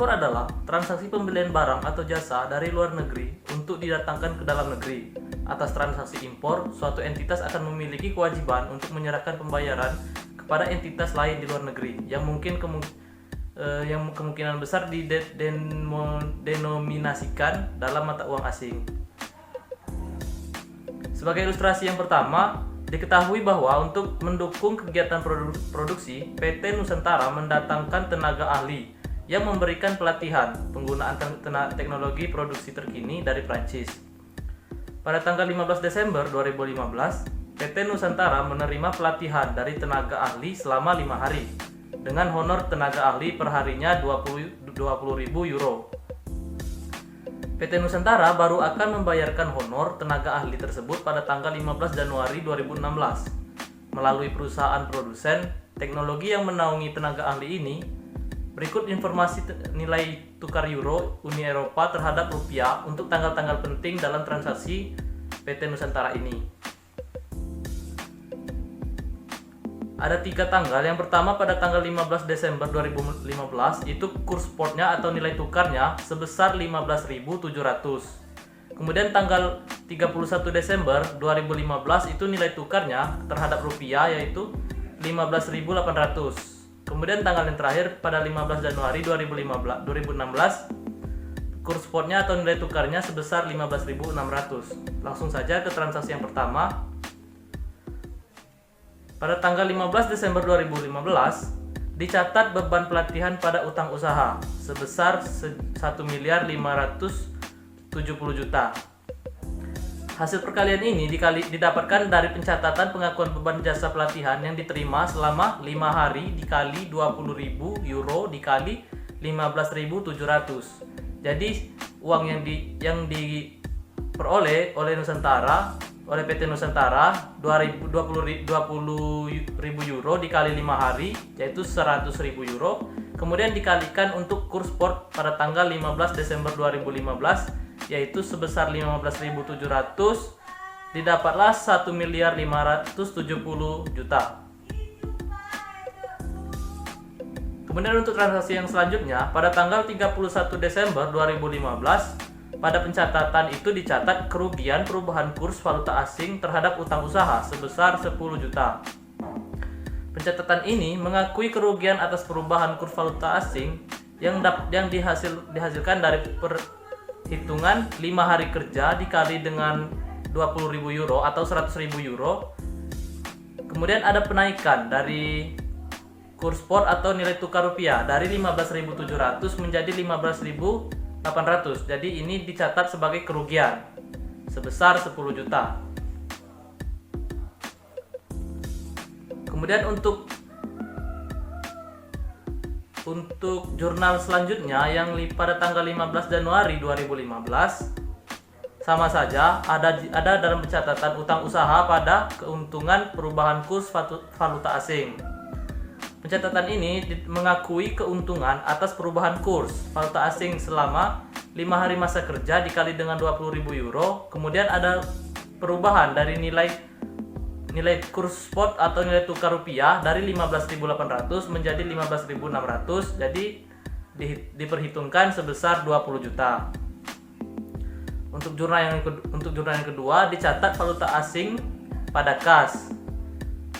adalah transaksi pembelian barang atau jasa dari luar negeri untuk didatangkan ke dalam negeri. Atas transaksi impor, suatu entitas akan memiliki kewajiban untuk menyerahkan pembayaran kepada entitas lain di luar negeri yang kemungkinan besar denominasikan dalam mata uang asing. Sebagai ilustrasi yang pertama, diketahui bahwa untuk mendukung kegiatan produksi, PT Nusantara mendatangkan tenaga ahli yang memberikan pelatihan penggunaan teknologi produksi terkini dari Prancis. Pada tanggal 15 Desember 2015, PT Nusantara menerima pelatihan dari tenaga ahli selama 5 hari dengan honor tenaga ahli perharinya 20.000 euro. PT Nusantara baru akan membayarkan honor tenaga ahli tersebut pada tanggal 15 Januari 2016 melalui perusahaan produsen teknologi yang menaungi tenaga ahli ini. Berikut informasi nilai tukar euro Uni Eropa terhadap rupiah untuk tanggal-tanggal penting dalam transaksi PT Nusantara ini. Ada 3 tanggal. Yang pertama pada tanggal 15 Desember 2015 itu kurs spotnya atau nilai tukarnya sebesar 15.700. Kemudian tanggal 31 Desember 2015 itu nilai tukarnya terhadap rupiah yaitu 15.800. Kemudian tanggal yang terakhir pada 15 Januari 2016 kurs spotnya atau nilai tukarnya sebesar 15.600. Langsung saja ke transaksi yang pertama. Pada tanggal 15 Desember 2015, dicatat beban pelatihan pada utang usaha sebesar 1.570.000.000. Hasil perkalian ini didapatkan dari pencatatan pengakuan beban jasa pelatihan yang diterima selama 5 hari dikali 20.000 euro dikali 15.700. Jadi uang yang diperoleh oleh PT Nusantara 20.000 euro dikali 5 hari yaitu 100.000 euro, kemudian dikalikan untuk kurs spot pada tanggal 15 Desember 2015 yaitu sebesar 15.700, didapatlah 1.570.000.000. Kemudian untuk transaksi yang selanjutnya pada tanggal 31 Desember 2015 pada pencatatan itu dicatat kerugian perubahan kurs valuta asing terhadap utang usaha sebesar 10 juta. Pencatatan ini mengakui kerugian atas perubahan kurs valuta asing yang dihasilkan dari perhitungan 5 hari kerja dikali dengan 20.000 euro atau 100.000 euro. Kemudian ada penaikan dari kurs spot atau nilai tukar rupiah dari 15.700 menjadi 15.800. Jadi ini dicatat sebagai kerugian sebesar 10 juta. Kemudian untuk jurnal selanjutnya yang pada tanggal 15 Januari 2015 sama saja ada dalam pencatatan utang usaha pada keuntungan perubahan kurs valuta asing. Pencatatan ini mengakui keuntungan atas perubahan kurs valuta asing selama 5 hari masa kerja dikali dengan 20.000 euro. Kemudian ada perubahan dari nilai kurs spot atau nilai tukar rupiah dari 15.800 menjadi 15.600. Jadi diperhitungkan sebesar 20 juta. Untuk jurnal yang kedua dicatat valuta asing pada kas.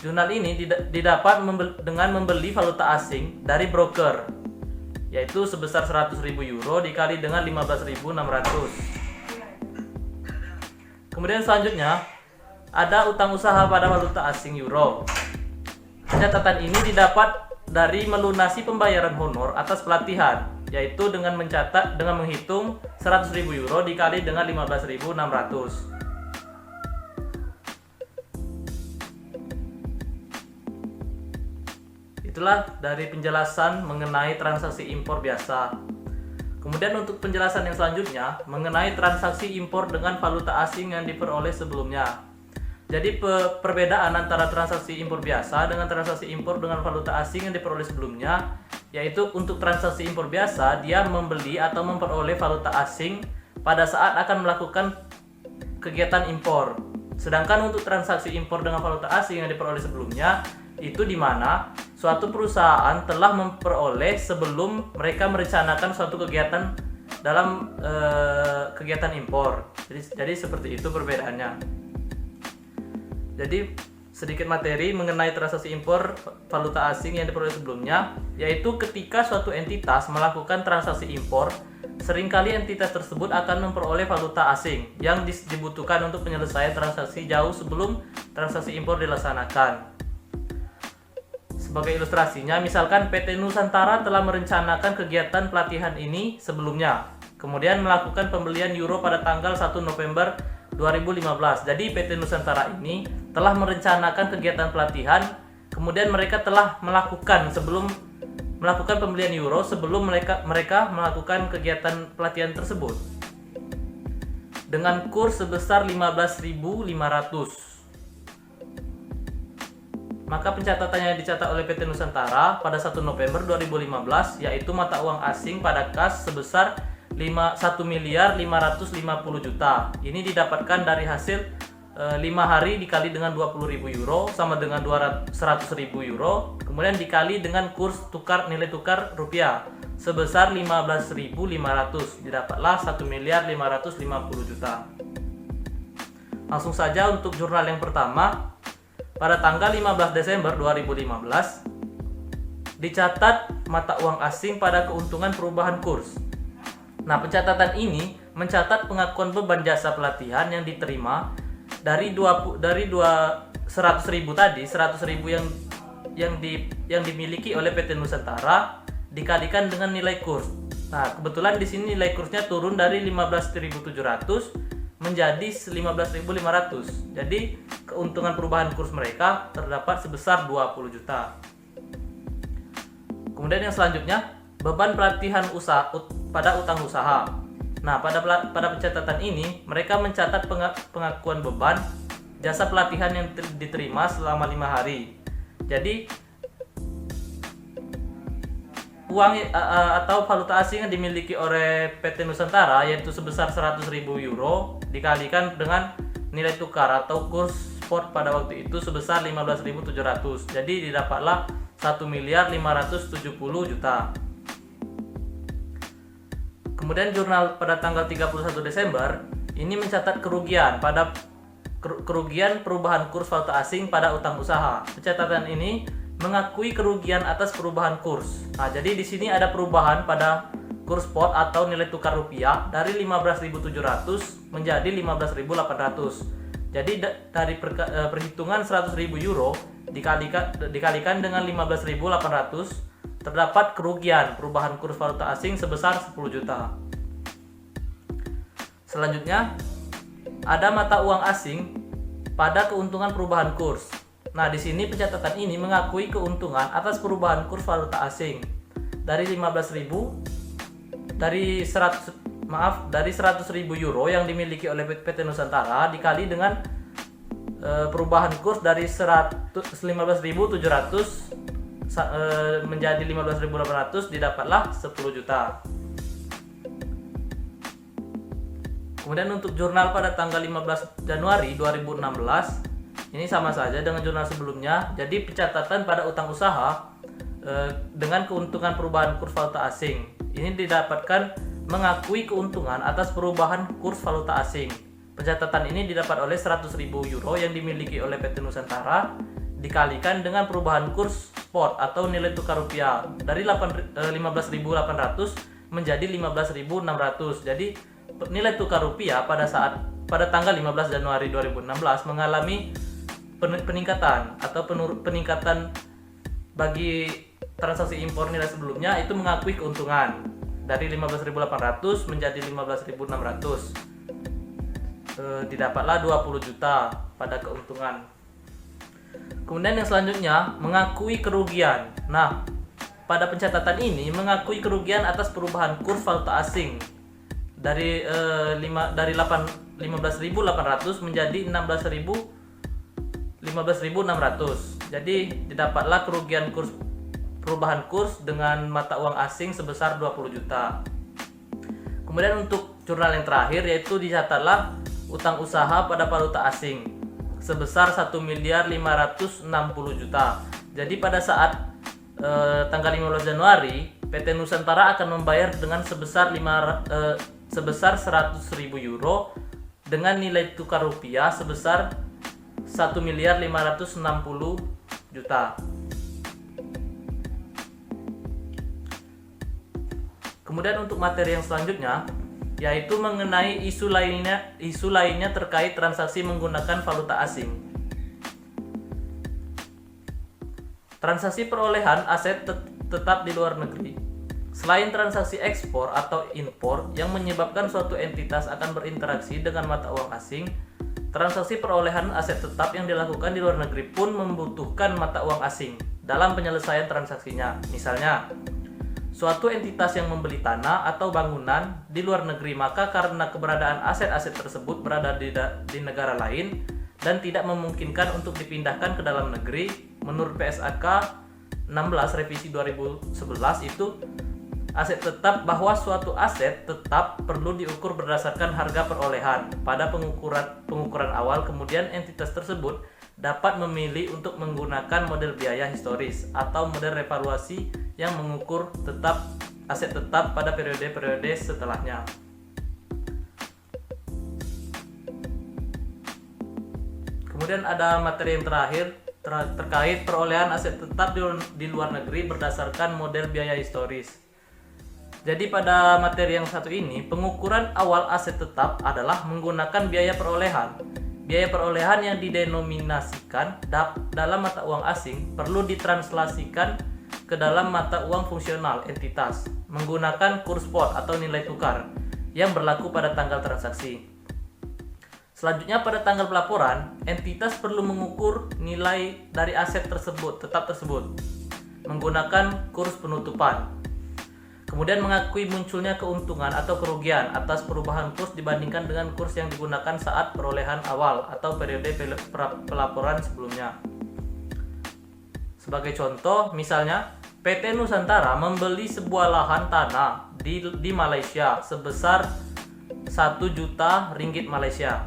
Jurnal ini didapat dengan membeli valuta asing dari broker, yaitu sebesar 100.000 euro dikali dengan 15.600. Kemudian selanjutnya ada utang usaha pada valuta asing euro. Pencatatan ini didapat dari melunasi pembayaran honor atas pelatihan, yaitu dengan menghitung 100.000 euro dikali dengan 15.600. Itulah dari penjelasan mengenai transaksi impor biasa. Kemudian untuk penjelasan yang selanjutnya mengenai transaksi impor dengan valuta asing yang diperoleh sebelumnya. Jadi perbedaan antara transaksi impor biasa dengan transaksi impor dengan valuta asing yang diperoleh sebelumnya, yaitu untuk transaksi impor biasa dia membeli atau memperoleh valuta asing pada saat akan melakukan kegiatan impor. Sedangkan untuk transaksi impor dengan valuta asing yang diperoleh sebelumnya, itu di mana suatu perusahaan telah memperoleh sebelum mereka merencanakan suatu kegiatan dalam kegiatan impor. Jadi seperti itu perbedaannya. Jadi sedikit materi mengenai transaksi impor valuta asing yang diperoleh sebelumnya, yaitu ketika suatu entitas melakukan transaksi impor, seringkali entitas tersebut akan memperoleh valuta asing yang dibutuhkan untuk penyelesaian transaksi jauh sebelum transaksi impor dilaksanakan. Sebagai ilustrasinya, misalkan PT Nusantara telah merencanakan kegiatan pelatihan ini sebelumnya, kemudian melakukan pembelian euro pada tanggal 1 November 2015. Jadi PT Nusantara ini telah merencanakan kegiatan pelatihan, kemudian mereka telah melakukan pembelian euro sebelum mereka melakukan kegiatan pelatihan tersebut dengan kurs sebesar 15.500. Maka pencatatannya yang dicatat oleh PT Nusantara pada 1 November 2015 yaitu mata uang asing pada kas sebesar 1.550.000.000. Ini didapatkan dari hasil 5 hari dikali dengan 20.000 euro sama dengan 100.000 euro, kemudian dikali dengan kurs nilai tukar rupiah sebesar 15.500, didapatlah 1.550.000.000. Langsung saja untuk jurnal yang pertama. Pada tanggal 15 Desember 2015 dicatat mata uang asing pada keuntungan perubahan kurs. Nah, pencatatan ini mencatat pengakuan beban jasa pelatihan yang diterima dari 100.000 tadi, 100.000 yang dimiliki oleh PT Nusantara dikalikan dengan nilai kurs. Nah, kebetulan di sini nilai kursnya turun dari 15.700 menjadi 15.500. Jadi keuntungan perubahan kurs mereka terdapat sebesar 20 juta. Kemudian yang selanjutnya, beban pelatihan usaha pada utang usaha. Nah, pada pencatatan ini mereka mencatat pengakuan beban jasa pelatihan yang diterima selama 5 hari. Jadi uang atau valuta asing yang dimiliki oleh PT Nusantara yaitu sebesar 100.000 euro dikalikan dengan nilai tukar atau kurs spot pada waktu itu sebesar 15.700. Jadi didapatlah 1.570.000.000. Kemudian jurnal pada tanggal 31 Desember ini mencatat kerugian perubahan kurs valuta asing pada utang usaha. Pencatatan ini mengakui kerugian atas perubahan kurs. Nah, jadi di sini ada perubahan pada kurs spot atau nilai tukar rupiah dari 15.700 menjadi 15.800. Jadi dari perhitungan 100.000 euro dikalikan dengan 15.800 terdapat kerugian perubahan kurs valuta asing sebesar 10 juta. Selanjutnya ada mata uang asing pada keuntungan perubahan kurs. Nah, di sini pencatatan ini mengakui keuntungan atas perubahan kurs valuta asing dari 100.000 euro yang dimiliki oleh PT Nusantara dikali dengan perubahan kurs dari 15.700 menjadi 15.800 didapatlah 10 juta. Kemudian untuk jurnal pada tanggal 15 Januari 2016 ini sama saja dengan jurnal sebelumnya. Jadi pencatatan pada utang usaha dengan keuntungan perubahan kurs valuta asing ini didapatkan mengakui keuntungan atas perubahan kurs valuta asing. Pencatatan ini didapat oleh 100.000 euro yang dimiliki oleh PT Nusantara dikalikan dengan perubahan kurs spot atau nilai tukar rupiah dari 15.800 menjadi 15.600. Jadi nilai tukar rupiah pada tanggal 15 Januari 2016 mengalami peningkatan atau peningkatan bagi transaksi impor nilai sebelumnya itu mengakui keuntungan dari 15.800 menjadi 15.600. Didapatlah 20 juta pada keuntungan. Kemudian yang selanjutnya mengakui kerugian. Nah, pada pencatatan ini mengakui kerugian atas perubahan kurs valuta asing dari 15.800 menjadi 15.600. Jadi didapatlah kerugian perubahan kurs dengan mata uang asing sebesar 20 juta. Kemudian untuk jurnal yang terakhir yaitu dicatatlah utang usaha pada valuta asing sebesar 1.560 miliar. Jadi pada saat tanggal 15 Januari PT Nusantara akan membayar dengan sebesar 100.000 euro dengan nilai tukar rupiah sebesar 1.560 miliar. Kemudian untuk materi yang selanjutnya yaitu mengenai isu lainnya terkait transaksi menggunakan valuta asing. Transaksi perolehan aset tetap di luar negeri. Selain transaksi ekspor atau impor yang menyebabkan suatu entitas akan berinteraksi dengan mata uang asing, transaksi perolehan aset tetap yang dilakukan di luar negeri pun membutuhkan mata uang asing dalam penyelesaian transaksinya. Misalnya, suatu entitas yang membeli tanah atau bangunan di luar negeri, maka karena keberadaan aset-aset tersebut berada di negara lain dan tidak memungkinkan untuk dipindahkan ke dalam negeri, menurut PSAK 16 revisi 2011 itu aset tetap bahwa suatu aset tetap perlu diukur berdasarkan harga perolehan pada pengukuran awal, kemudian entitas tersebut dapat memilih untuk menggunakan model biaya historis atau model revaluasi yang mengukur aset tetap pada periode-periode setelahnya. Kemudian ada materi yang terakhir terkait perolehan aset tetap di luar negeri berdasarkan model biaya historis. Jadi pada materi yang satu ini, pengukuran awal aset tetap adalah menggunakan biaya perolehan. Biaya perolehan yang didenominasikan dalam mata uang asing perlu ditranslasikan ke dalam mata uang fungsional entitas menggunakan kurs spot atau nilai tukar yang berlaku pada tanggal transaksi. Selanjutnya pada tanggal pelaporan, entitas perlu mengukur nilai dari aset tetap tersebut menggunakan kurs penutupan. Kemudian mengakui munculnya keuntungan atau kerugian atas perubahan kurs dibandingkan dengan kurs yang digunakan saat perolehan awal atau periode pelaporan sebelumnya. Sebagai contoh, misalnya PT Nusantara membeli sebuah lahan tanah di Malaysia sebesar 1 juta ringgit Malaysia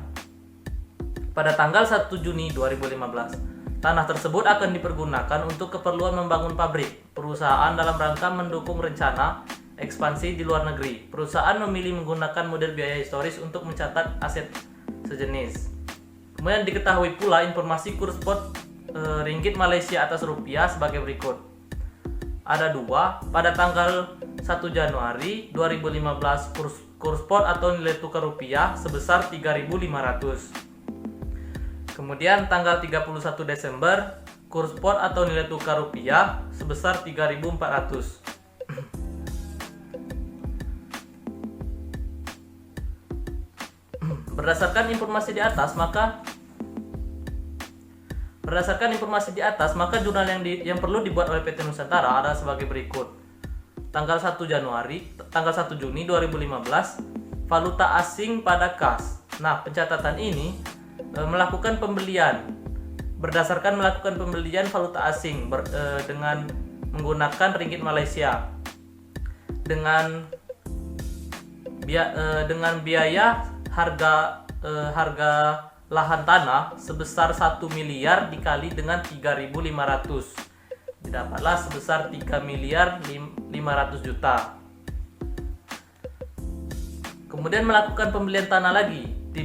pada tanggal 1 Juni 2015. Tanah tersebut akan dipergunakan untuk keperluan membangun pabrik. Perusahaan dalam rangka mendukung rencana ekspansi di luar negeri. Perusahaan memilih menggunakan model biaya historis untuk mencatat aset sejenis. Kemudian diketahui pula informasi kurs spot ringgit Malaysia atas rupiah sebagai berikut. Ada dua, pada tanggal 1 Januari 2015 kurs spot atau nilai tukar rupiah sebesar 3.500. Kemudian tanggal 31 Desember, kurs spot atau nilai tukar rupiah sebesar 3.400. Berdasarkan informasi di atas, maka jurnal yang perlu dibuat oleh PT Nusantara adalah sebagai berikut. Tanggal 1 Juni 2015, valuta asing pada kas. Nah, pencatatan ini melakukan pembelian valuta asing dengan menggunakan ringgit Malaysia dengan biaya harga lahan tanah sebesar 1 miliar dikali dengan 3.500, didapatlah sebesar 3.500 juta. Kemudian melakukan pembelian tanah lagi di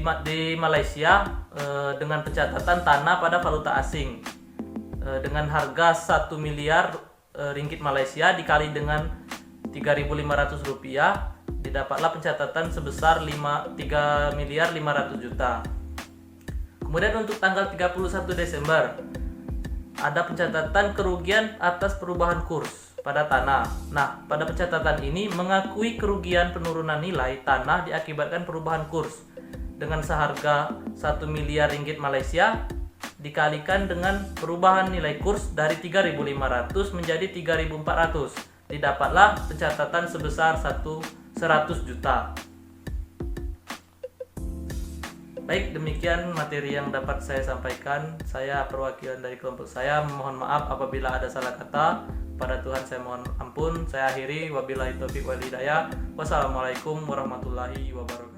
Malaysia dengan pencatatan tanah pada valuta asing dengan harga 1 miliar ringgit Malaysia dikali dengan 3.500 rupiah, didapatlah pencatatan sebesar 3 miliar 500 juta. Kemudian untuk tanggal 31 Desember ada pencatatan kerugian atas perubahan kurs pada tanah. Nah, pada pencatatan ini mengakui kerugian penurunan nilai tanah diakibatkan perubahan kurs dengan seharga 1 miliar ringgit Malaysia dikalikan dengan perubahan nilai kurs dari 3.500 menjadi 3.400. Didapatlah pencatatan sebesar 100 juta. Baik, demikian materi yang dapat saya sampaikan. Saya perwakilan dari kelompok saya mohon maaf apabila ada salah kata. Pada Tuhan saya mohon ampun. Saya akhiri, wabillahi taufiq wal hidayah. Wassalamualaikum warahmatullahi wabarakatuh.